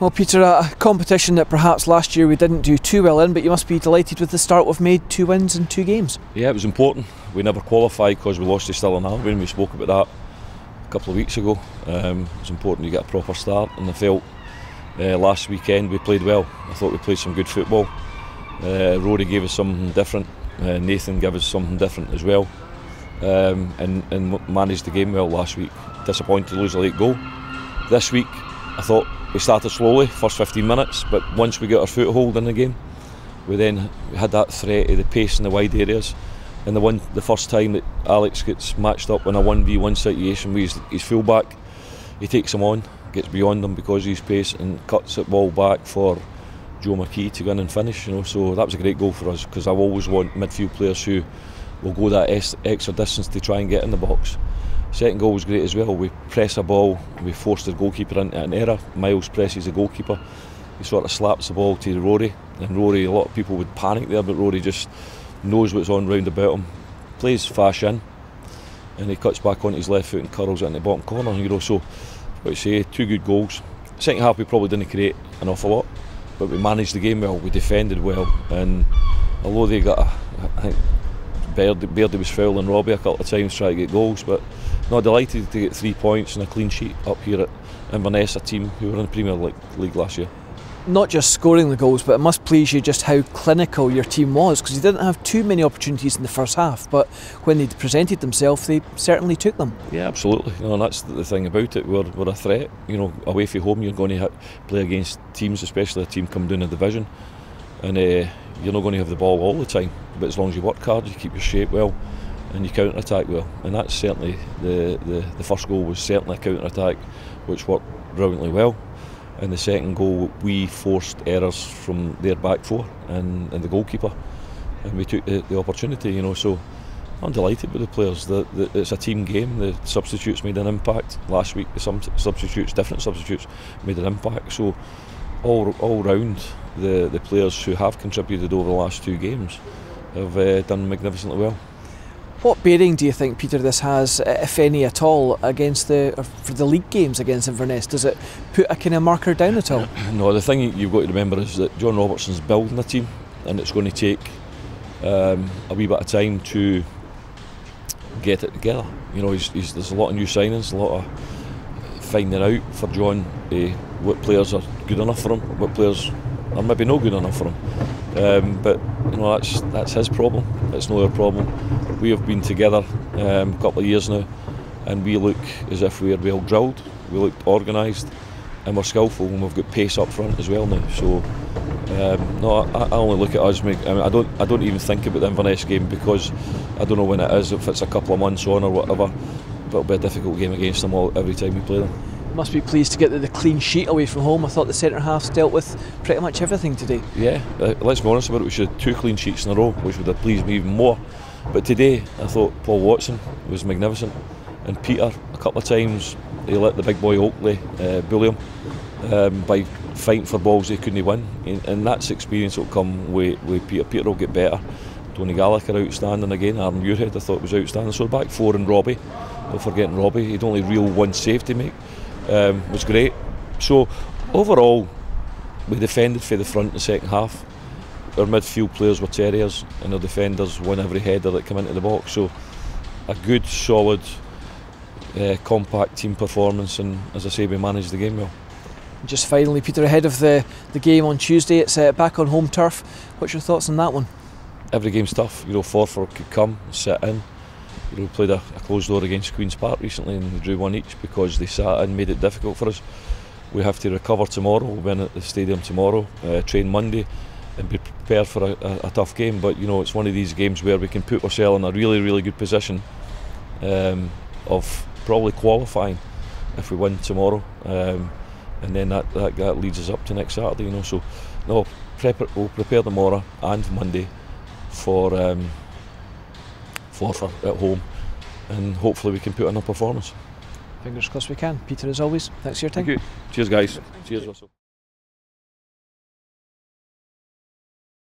Well, Peter, a competition that perhaps last year we didn't do too well in, but you must be delighted with the start we've made. 2 wins in 2 games. Yeah, it was important. We never qualified because we lost to Stirling Albion. We spoke about that a couple of weeks ago. It was important to get a proper start, and I felt last weekend we played well. I thought we played some good football. Rory gave us something different. Nathan gave us something different as well, and managed the game well last week. Disappointed to lose a late goal. This week I thought we started slowly, first 15 minutes, but once we got our foothold in the game, we then had that threat of the pace in the wide areas. And the first time that Alex gets matched up in a 1v1 situation with his full-back, he takes him on, gets beyond him because of his pace and cuts the ball back for Joe McKee to go in and finish. So that was a great goal for us, because I always want midfield players who will go that extra distance to try and get in the box. Second goal was great as well. We press a ball, we forced the goalkeeper into an error. Miles presses the goalkeeper, he sort of slaps the ball to Rory, and Rory, a lot of people would panic there, but Rory just knows what's on round about him, plays fast in, and he cuts back onto his left foot and curls it in the bottom corner. So what you say, 2 good goals. Second half we probably didn't create an awful lot, but we managed the game well, we defended well, and although they got I think Bairdy was fouling Robbie a couple of times trying to get goals, but not delighted to get 3 points and a clean sheet up here at Inverness, a team who were in the Premier League last year. Not just scoring the goals, but it must please you just how clinical your team was, because you didn't have too many opportunities in the first half, but when they presented themselves they certainly took them. Yeah, absolutely. And that's the thing about it. We're a threat. Away from home you're going to play against teams, especially a team coming down the division, and you're not going to have the ball all the time, but as long as you work hard, you keep your shape well, and you counter-attack well, and that's certainly the first goal was certainly a counter-attack which worked brilliantly well. And the second goal, we forced errors from their back four and the goalkeeper, and we took the opportunity. So I'm delighted with the players. It's a team game. The substitutes made an impact last week. Different substitutes made an impact. So all round, the players who have contributed over the last 2 games have done magnificently well. What bearing do you think, Peter, this has, if any at all, for the league games against Inverness? Does it put a kind of marker down at all? No, the thing you've got to remember is that John Robertson's building a team, and it's going to take a wee bit of time to get it together. There's a lot of new signings, a lot of finding out for John what players are good enough for him, what players are maybe not good enough for him. But that's his problem. It's not our problem. We have been together a couple of years now, and we look as if we are well drilled. We look organised, and we're skillful, and we've got pace up front as well now. So I only look at us. I don't even think about the Inverness game, because I don't know when it is. If it's a couple of months on or whatever, but it'll be a difficult game against them every time we play them. Must be pleased to get the clean sheet away from home. I thought the centre halves dealt with pretty much everything today. Yeah, let's be honest about it, we should have 2 clean sheets in a row, which would have pleased me even more. But today I thought Paul Watson was magnificent, and Peter, a couple of times he let the big boy Oakley bully him by fighting for balls he couldn't win, and that's experience that will come with Peter. Peter will get better. Tony Gallagher outstanding again. Aaron Muirhead I thought was outstanding. So back 4 and Robbie, not forgetting Robbie, he'd only real 1 save to make. Was great. So overall we defended for the front in the second half. Our midfield players were terriers, and our defenders won every header that came into the box. So a good, solid, compact team performance, and as I say, we managed the game well. Just finally, Peter, ahead of the game on Tuesday, it's back on home turf. What's your thoughts on that one? Every game's tough. Forfar could come, sit in. We played a closed door against Queen's Park recently, and we drew 1 each because they sat in, made it difficult for us. We have to recover tomorrow. We'll be in at the stadium tomorrow, train Monday, and be prepared for a tough game. But it's one of these games where we can put ourselves in a really, really good position of probably qualifying if we win tomorrow, and then that leads us up to next Saturday. So no, we'll prepare tomorrow and Monday for Falkirk at home, and hopefully we can put in a performance. Fingers crossed we can. Peter, as always, thanks for your time. Thank you. Cheers, guys. Cheers, Russell.